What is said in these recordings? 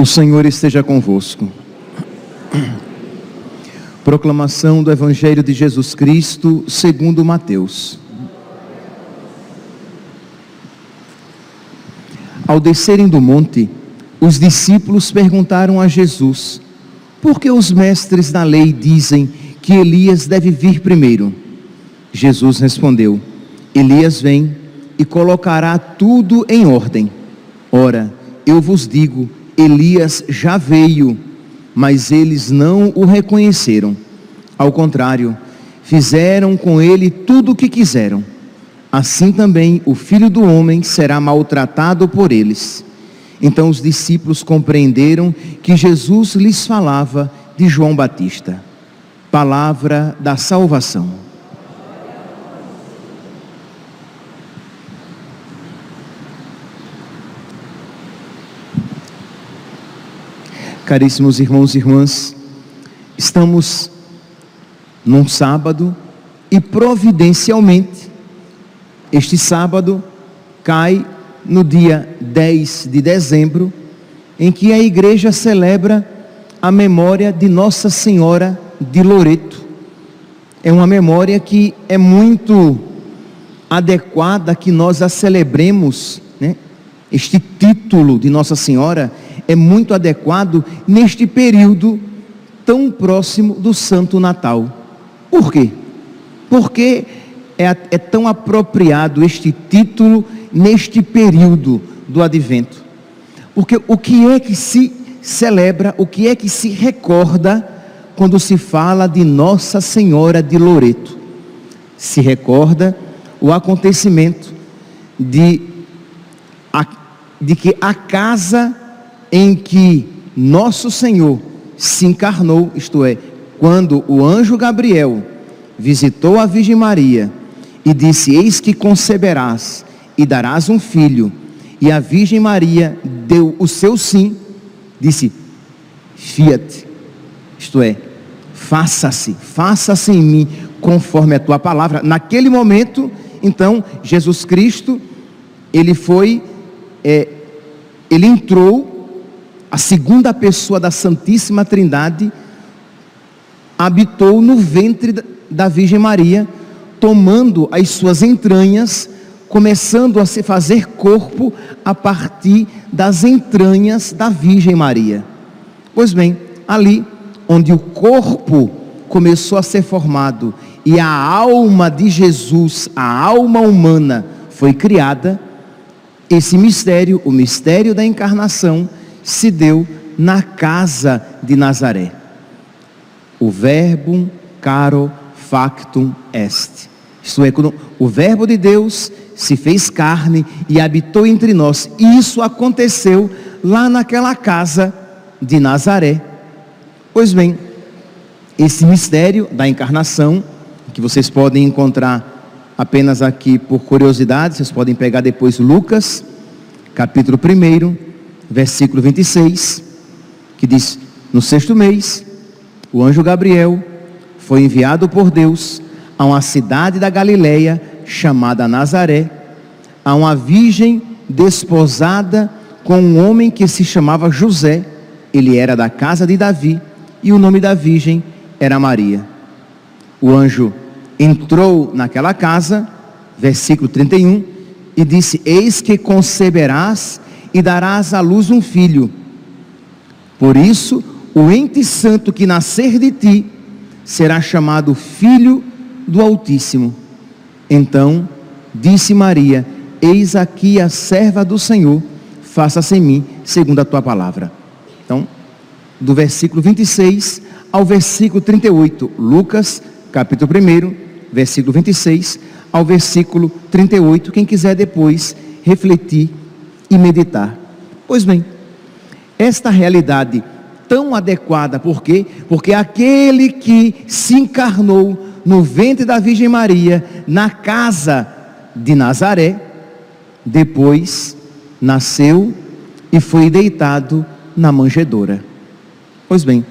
O Senhor esteja convosco. Proclamação do Evangelho de Jesus Cristo segundo Mateus. Ao descerem do monte, os discípulos perguntaram a Jesus: por que os mestres da lei dizem que Elias deve vir primeiro? Jesus respondeu: Elias vem e colocará tudo em ordem. Ora, eu vos digo, Elias já veio, mas eles não o reconheceram. Ao contrário, fizeram com ele tudo o que quiseram. Assim também o Filho do Homem será maltratado por eles. Então os discípulos compreenderam que Jesus lhes falava de João Batista. Palavra da salvação. Caríssimos irmãos e irmãs, estamos num sábado e providencialmente este sábado cai no dia 10 de dezembro, em que a igreja celebra a memória de Nossa Senhora de Loreto. É uma memória que é muito adequada que nós a celebremos, né? Este título de Nossa Senhora é muito adequado neste período tão próximo do Santo Natal. Por quê? Porque é tão apropriado este título neste período do Advento. Porque o que é que se celebra, o que é que se recorda quando se fala de Nossa Senhora de Loreto? Se recorda o acontecimento de que a casa em que Nosso Senhor se encarnou, isto é, quando o anjo Gabriel visitou a Virgem Maria e disse: eis que conceberás e darás um filho, e a Virgem Maria deu o seu sim, disse: fiat, isto é, faça-se em mim conforme a tua palavra. Naquele momento, então, Jesus Cristo, ele entrou, a segunda pessoa da Santíssima Trindade, habitou no ventre da Virgem Maria, tomando as suas entranhas, começando a se fazer corpo a partir das entranhas da Virgem Maria. Pois bem, ali onde o corpo começou a ser formado e a alma de Jesus, a alma humana, foi criada, esse mistério, o mistério da encarnação, se deu na casa de Nazaré. O verbum caro factum est. Isto é, quando o verbo de Deus se fez carne e habitou entre nós. E isso aconteceu lá naquela casa de Nazaré. Pois bem, esse mistério da encarnação, que vocês podem encontrar apenas aqui por curiosidade, vocês podem pegar depois Lucas, capítulo 1, versículo 26, que diz: no 6º mês, o anjo Gabriel foi enviado por Deus a uma cidade da Galileia chamada Nazaré, a uma virgem desposada com um homem que se chamava José. Ele era da casa de Davi e o nome da virgem era Maria. O anjo entrou naquela casa, versículo 31, e disse: eis que conceberás e darás à luz um filho. Por isso, o ente santo que nascer de ti será chamado Filho do Altíssimo. Então disse Maria: eis aqui a serva do Senhor, faça-se em mim segundo a tua palavra. Então, do versículo 26 ao versículo 38, Lucas, capítulo 1, versículo 26 ao versículo 38, quem quiser depois refletir e meditar. Pois bem, esta realidade tão adequada, por quê? Porque aquele que se encarnou no ventre da Virgem Maria, na casa de Nazaré, depois nasceu e foi deitado na manjedoura. Pois bem,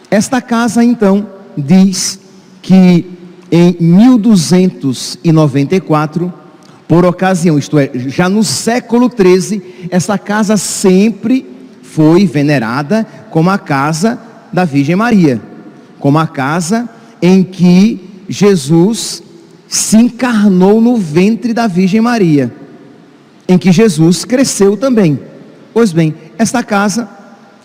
esta casa então diz que em 1294, por ocasião, isto é, já no século XIII, essa casa sempre foi venerada como a casa da Virgem Maria, como a casa em que Jesus se encarnou no ventre da Virgem Maria, em que Jesus cresceu também. Pois bem, esta casa,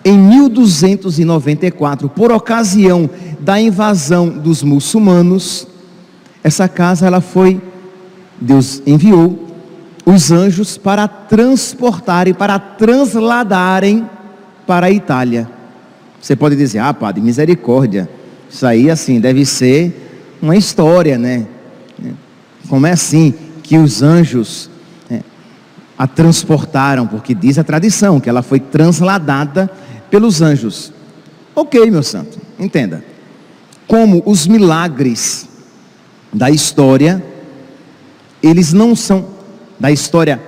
em 1294, por ocasião da invasão dos muçulmanos, essa casa Deus enviou os anjos para transportarem, para transladarem para a Itália. Você pode dizer, padre, misericórdia, isso aí assim deve ser uma história, né? Como é assim que os anjos a transportaram? Porque diz a tradição que ela foi transladada pelos anjos. Ok, meu santo, entenda. Como os milagres da história, eles não são da história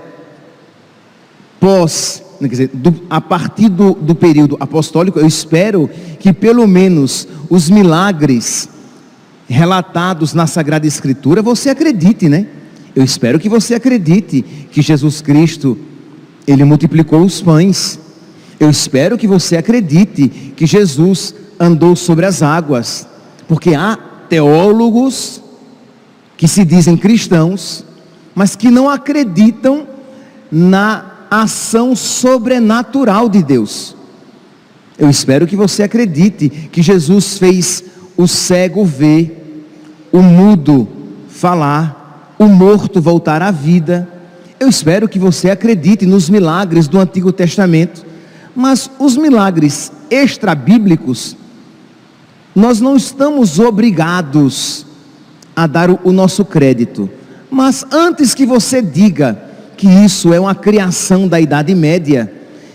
quer dizer, a partir do período apostólico. Eu espero que pelo menos os milagres relatados na Sagrada Escritura você acredite, né? Eu espero que você acredite que Jesus Cristo, Ele multiplicou os pães. Eu espero que você acredite que Jesus andou sobre as águas, porque há teólogos que se dizem cristãos, mas que não acreditam na ação sobrenatural de Deus. Eu espero que você acredite que Jesus fez o cego ver, o mudo falar, o morto voltar à vida. Eu espero que você acredite nos milagres do Antigo Testamento, mas os milagres extrabíblicos, nós não estamos obrigados a dar o nosso crédito. Mas antes que você diga que isso é uma criação da Idade Média,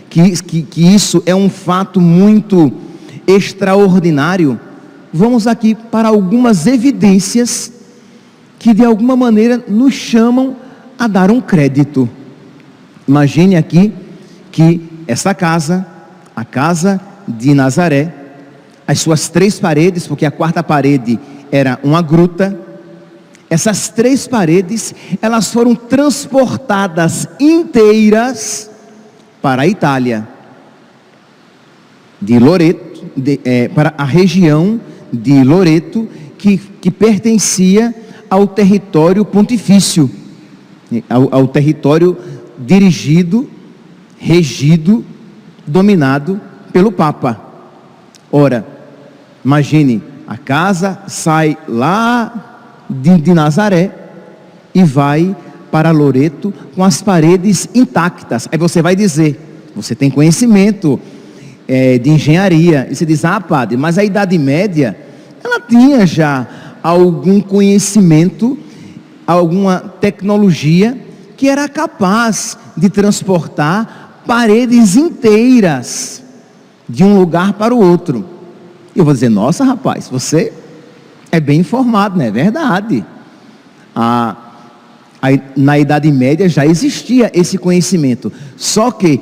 que isso é um fato muito extraordinário, vamos aqui para algumas evidências que de alguma maneira nos chamam a dar um crédito. Imagine aqui que essa casa, a casa de Nazaré, as suas 3 paredes, porque a 4ª parede era uma gruta, essas 3 paredes, elas foram transportadas inteiras para a Itália, de Loreto, para a região de Loreto, que pertencia ao território pontifício, ao território dirigido, regido, dominado pelo Papa. Ora, imagine, a casa sai lá de Nazaré e vai para Loreto com as paredes intactas. Aí você vai dizer, você tem conhecimento de engenharia, e você diz, padre, mas a Idade Média, ela tinha já algum conhecimento, alguma tecnologia que era capaz de transportar paredes inteiras de um lugar para o outro. Eu vou dizer, nossa rapaz, você é bem informado, não é verdade? Na Idade Média já existia esse conhecimento, só que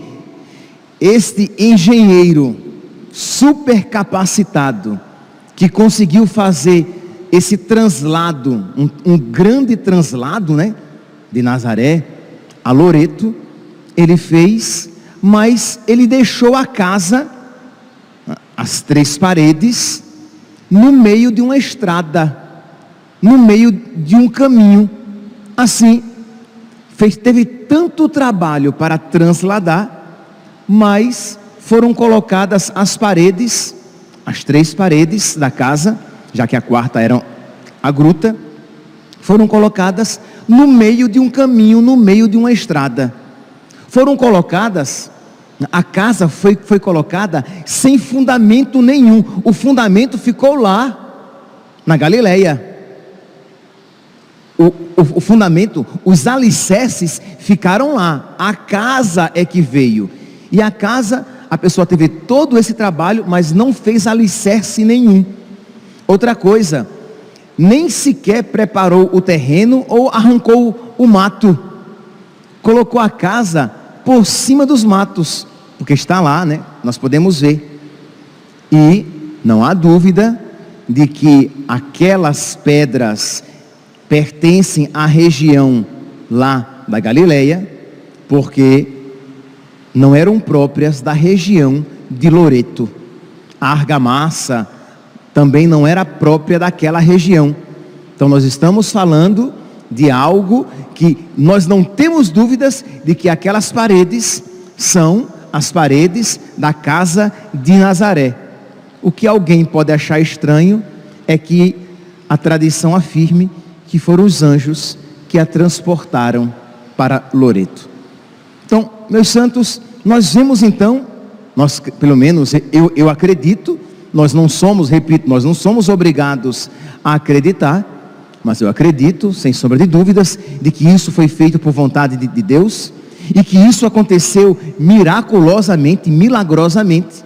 este engenheiro super capacitado, que conseguiu fazer esse translado, um grande translado, né, de Nazaré a Loreto, ele fez, mas ele deixou a casa, as 3 paredes, no meio de uma estrada, no meio de um caminho. Assim, teve tanto trabalho para transladar, mas foram colocadas as paredes, as 3 paredes da casa, já que a 4ª era a gruta, foram colocadas no meio de um caminho, no meio de uma estrada. Foram colocadas, a casa foi colocada sem fundamento nenhum. O fundamento ficou lá, na Galileia. O fundamento, os alicerces ficaram lá. A casa é que veio. E a casa, a pessoa teve todo esse trabalho, mas não fez alicerce nenhum. Outra coisa, nem sequer preparou o terreno ou arrancou o mato. Colocou a casa por cima dos matos, porque está lá, né? Nós podemos ver. E não há dúvida de que aquelas pedras pertencem à região lá da Galileia, porque não eram próprias da região de Loreto. A argamassa também não era própria daquela região. Então nós estamos falando de algo que nós não temos dúvidas de que aquelas paredes são as paredes da casa de Nazaré. O que alguém pode achar estranho é que a tradição afirme que foram os anjos que a transportaram para Loreto. Então, meus santos, nós vemos então, pelo menos eu acredito, nós não somos obrigados a acreditar, mas eu acredito, sem sombra de dúvidas, de que isso foi feito por vontade de Deus, e que isso aconteceu miraculosamente, milagrosamente.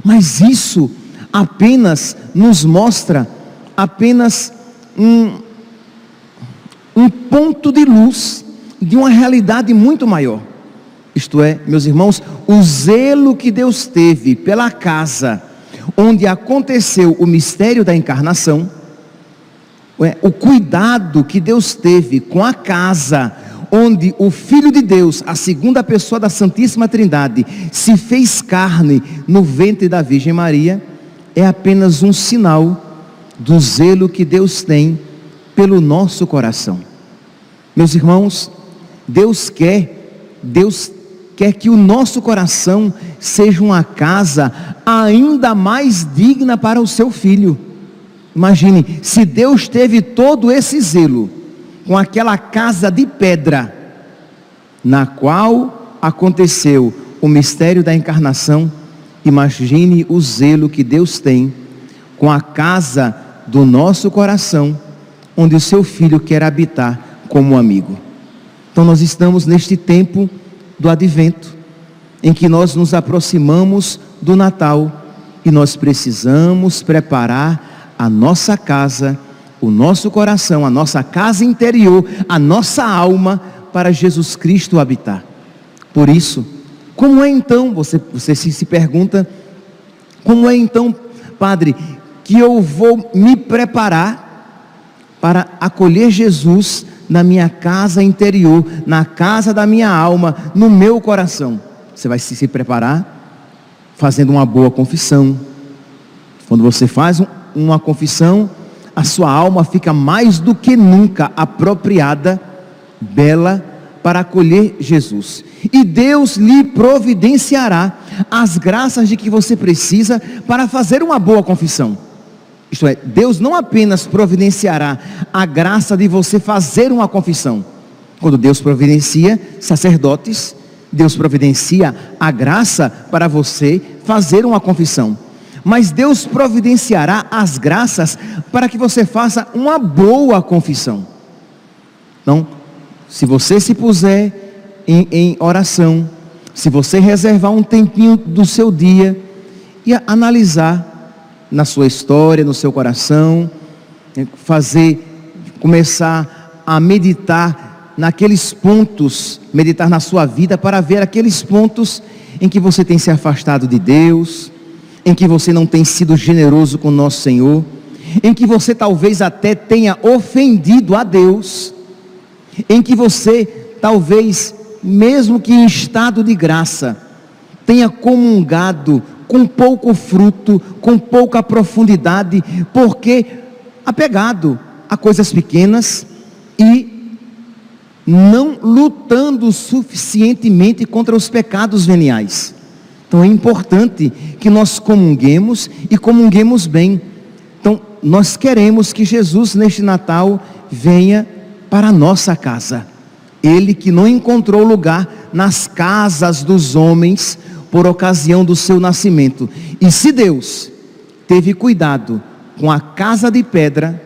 Mas isso apenas nos mostra um ponto de luz de uma realidade muito maior. Isto é, meus irmãos, o zelo que Deus teve pela casa onde aconteceu o mistério da encarnação, o cuidado que Deus teve com a casa onde o Filho de Deus, a segunda pessoa da Santíssima Trindade, se fez carne no ventre da Virgem Maria, é apenas um sinal do zelo que Deus tem pelo nosso coração. Meus irmãos, Deus quer que o nosso coração seja uma casa ainda mais digna para o seu Filho. Imagine, se Deus teve todo esse zelo com aquela casa de pedra, na qual aconteceu o mistério da encarnação, imagine o zelo que Deus tem com a casa do nosso coração, onde o seu Filho quer habitar como amigo. Então nós estamos neste tempo do advento, em que nós nos aproximamos do Natal, e nós precisamos preparar a nossa casa, o nosso coração, a nossa casa interior, a nossa alma, para Jesus Cristo habitar. Por isso, como é então, você se pergunta, como é então, Padre, que eu vou me preparar para acolher Jesus na minha casa interior, na casa da minha alma, no meu coração? Você vai se preparar fazendo uma boa confissão. Quando você faz uma confissão, a sua alma fica mais do que nunca apropriada, bela, para acolher Jesus. E Deus lhe providenciará as graças de que você precisa para fazer uma boa confissão. Isto é, Deus não apenas providenciará a graça de você fazer uma confissão. Quando Deus providencia sacerdotes, Deus providencia a graça para você fazer uma confissão. Mas Deus providenciará as graças para que você faça uma boa confissão. Então, se você se puser em oração, se você reservar um tempinho do seu dia e analisar na sua história, no seu coração, começar a meditar naqueles pontos, meditar na sua vida para ver aqueles pontos em que você tem se afastado de Deus, em que você não tem sido generoso com o nosso Senhor, em que você talvez até tenha ofendido a Deus, em que você talvez, mesmo que em estado de graça, tenha comungado com pouco fruto, com pouca profundidade, porque apegado a coisas pequenas e não lutando suficientemente contra os pecados veniais. Então é importante que nós comunguemos e comunguemos bem. Então nós queremos que Jesus neste Natal venha para a nossa casa. Ele que não encontrou lugar nas casas dos homens por ocasião do seu nascimento. E se Deus teve cuidado com a casa de pedra,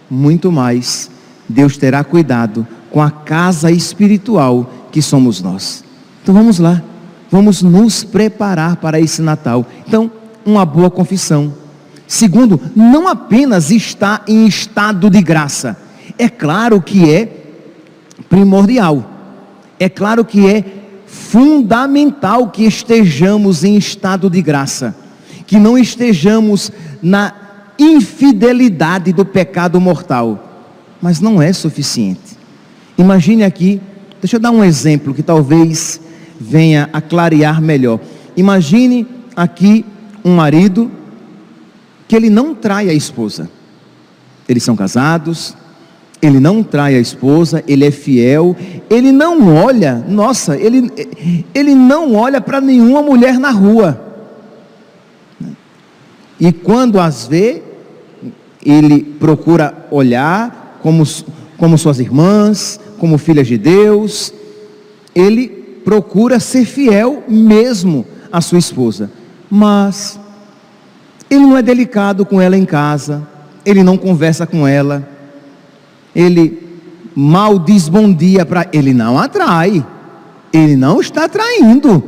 muito mais Deus terá cuidado com a casa espiritual que somos nós. Então vamos lá, vamos nos preparar para esse Natal. Então, uma boa confissão. Segundo, não apenas estar em estado de graça. É claro que é primordial, é claro que é fundamental que estejamos em estado de graça, que não estejamos na infidelidade do pecado mortal, mas não é suficiente. Imagine aqui, deixa eu dar um exemplo que talvez venha a clarear melhor. Imagine aqui um marido que ele não trai a esposa. Eles são casados, ele não trai a esposa, ele é fiel, ele não olha, ele não olha para nenhuma mulher na rua. E quando as vê, ele procura olhar como suas irmãs, como filhas de Deus. Ele procura ser fiel mesmo à sua esposa, mas ele não é delicado com ela em casa, ele não conversa com ela, ele mal diz bom dia para ela. Ele não atrai, ele não está traindo,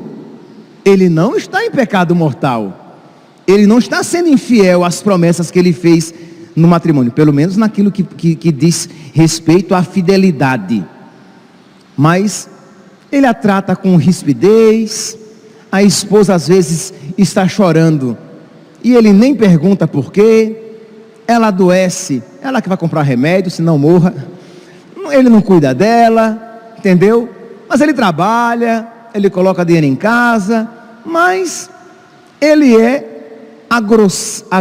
ele não está em pecado mortal, ele não está sendo infiel às promessas que ele fez no matrimônio, pelo menos naquilo que diz respeito à fidelidade. Mas ele a trata com rispidez. A esposa às vezes está chorando e ele nem pergunta por quê. Ela adoece, ela que vai comprar remédio, senão morra. Ele não cuida dela, entendeu? Mas ele trabalha, ele coloca dinheiro em casa, mas ele é a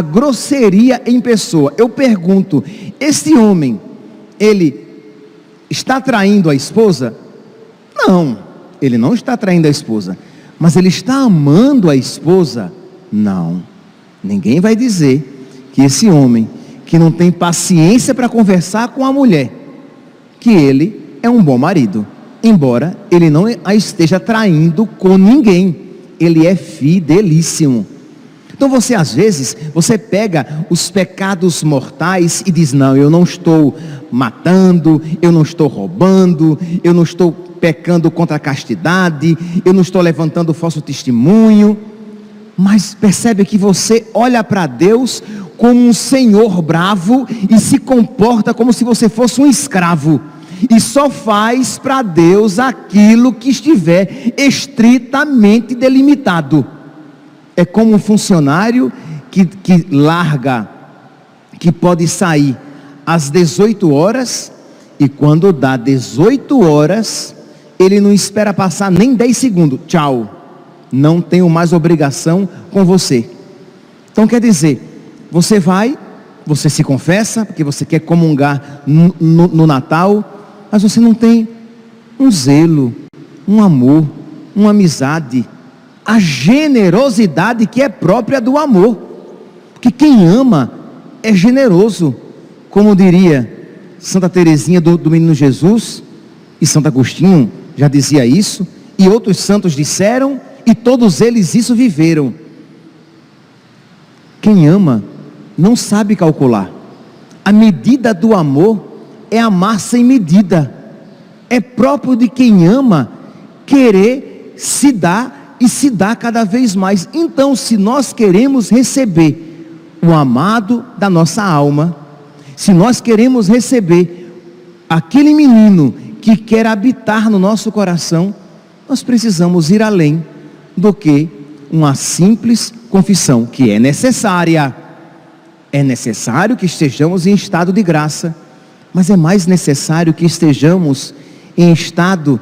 grosseria em pessoa. Eu pergunto, esse homem, ele está traindo a esposa? Não, ele não está traindo a esposa, mas ele está amando a esposa? Não. Ninguém vai dizer que esse homem, que não tem paciência para conversar com a mulher, que ele é um bom marido, embora ele não a esteja traindo com ninguém. Ele é fidelíssimo. Então você às vezes, você pega os pecados mortais e diz: não, eu não estou matando, eu não estou roubando, eu não estou pecando contra a castidade, eu não estou levantando falso testemunho. Mas percebe que você olha para Deus como um senhor bravo e se comporta como se você fosse um escravo, e só faz para Deus aquilo que estiver estritamente delimitado. É como um funcionário que larga, que pode sair às 18 horas, e quando dá 18 horas, ele não espera passar nem 10 segundos. Tchau, não tenho mais obrigação com você. Então quer dizer, você vai, você se confessa, porque você quer comungar no Natal, mas você não tem um zelo, um amor, uma amizade, a generosidade que é própria do amor. Porque quem ama é generoso, como diria Santa Teresinha do Menino Jesus, e Santo Agostinho já dizia isso, e outros santos disseram, e todos eles isso viveram. Quem ama não sabe calcular. A medida do amor é amar sem medida. É próprio de quem ama querer se dar, e se dá cada vez mais. Então, se nós queremos receber o amado da nossa alma, se nós queremos receber aquele menino que quer habitar no nosso coração, nós precisamos ir além do que uma simples confissão, que é necessária. É necessário que estejamos em estado de graça, mas é mais necessário que estejamos em estado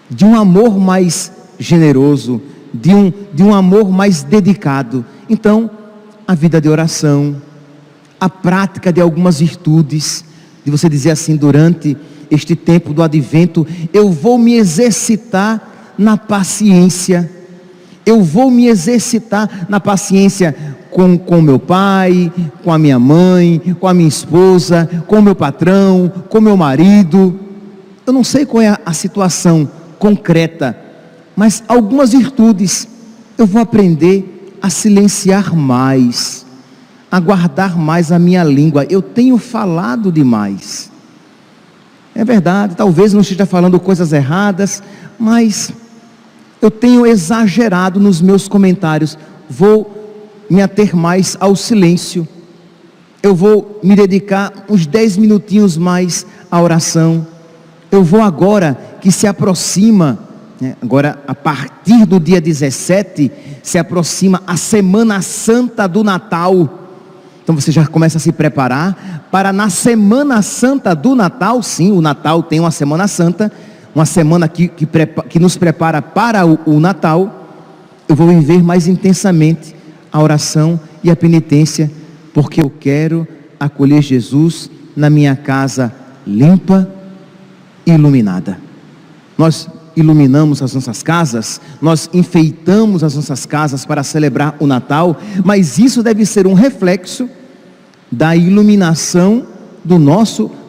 de um amor mais generoso, de um amor mais dedicado. Então, a vida de oração, a prática de algumas virtudes, de você dizer assim: durante este tempo do advento, eu vou me exercitar na paciência, eu vou me exercitar na paciência com meu pai, com a minha mãe, com a minha esposa, com o meu patrão, com o meu marido. Eu não sei qual é a situação concreta, mas algumas virtudes eu vou aprender a silenciar mais, a guardar mais a minha língua. Eu tenho falado demais. É verdade, talvez não esteja falando coisas erradas, mas eu tenho exagerado nos meus comentários. Vou me ater mais ao silêncio. Eu vou me dedicar uns 10 minutinhos mais à oração. Eu vou agora que se aproxima, agora a partir do dia 17, se aproxima a Semana Santa do Natal. Então você já começa a se preparar para na Semana Santa do Natal. Sim, o Natal tem uma Semana Santa, uma semana que nos prepara para o Natal, eu vou viver mais intensamente a oração e a penitência, porque eu quero acolher Jesus na minha casa limpa e iluminada. Nós iluminamos as nossas casas, nós enfeitamos as nossas casas para celebrar o Natal, mas isso deve ser um reflexo da iluminação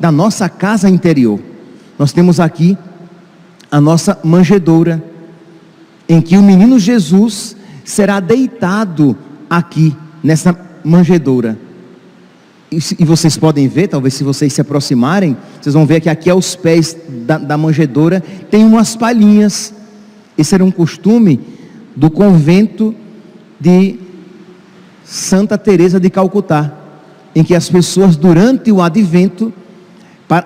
da nossa casa interior. Nós temos aqui a nossa manjedoura, em que o menino Jesus será deitado aqui nessa manjedoura. E vocês podem ver, talvez se vocês se aproximarem, vocês vão ver que aqui aos pés da manjedoura tem umas palhinhas. Esse era um costume do convento de Santa Teresa de Calcutá, em que as pessoas durante o advento,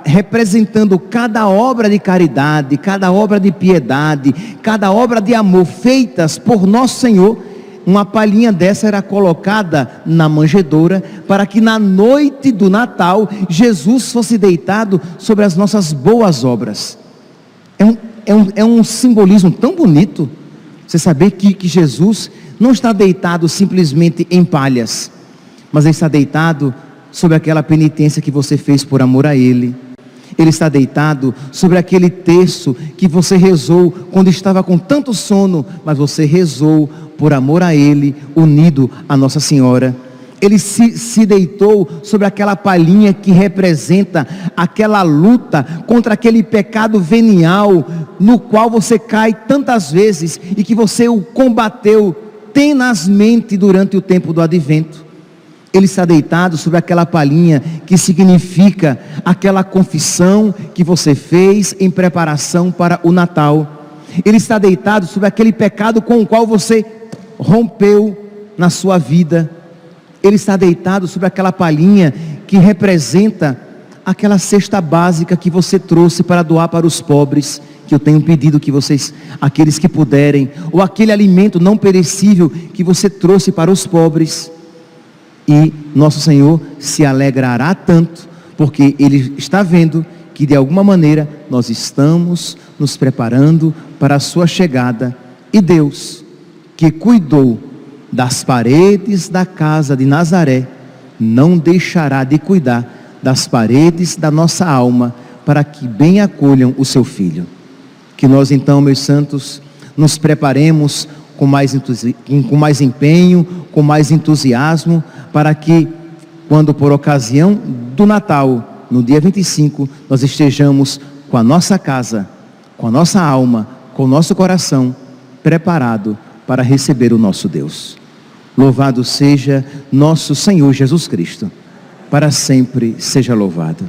representando cada obra de caridade, cada obra de piedade, cada obra de amor feitas por Nosso Senhor, uma palhinha dessa era colocada na manjedoura, para que na noite do Natal, Jesus fosse deitado sobre as nossas boas obras. É um simbolismo tão bonito, você saber que Jesus não está deitado simplesmente em palhas, mas Ele está deitado sobre aquela penitência que você fez por amor a Ele. Ele está deitado sobre aquele terço que você rezou quando estava com tanto sono, mas você rezou por amor a Ele, unido a Nossa Senhora. Ele se deitou sobre aquela palhinha que representa aquela luta contra aquele pecado venial, no qual você cai tantas vezes e que você o combateu tenazmente durante o tempo do advento. Ele está deitado sobre aquela palhinha que significa aquela confissão que você fez em preparação para o Natal. Ele está deitado sobre aquele pecado com o qual você rompeu na sua vida. Ele está deitado sobre aquela palhinha que representa aquela cesta básica que você trouxe para doar para os pobres, que eu tenho pedido que vocês, aqueles que puderem, ou aquele alimento não perecível que você trouxe para os pobres. E Nosso Senhor se alegrará tanto, porque Ele está vendo que de alguma maneira nós estamos nos preparando para a sua chegada. E Deus, que cuidou das paredes da casa de Nazaré, não deixará de cuidar das paredes da nossa alma, para que bem acolham o seu Filho. Que nós então, meus santos, nos preparemos com mais empenho, com mais entusiasmo, para que, quando por ocasião do Natal, no dia 25, nós estejamos com a nossa casa, com a nossa alma, com o nosso coração preparado para receber o nosso Deus. Louvado seja nosso Senhor Jesus Cristo, para sempre seja louvado.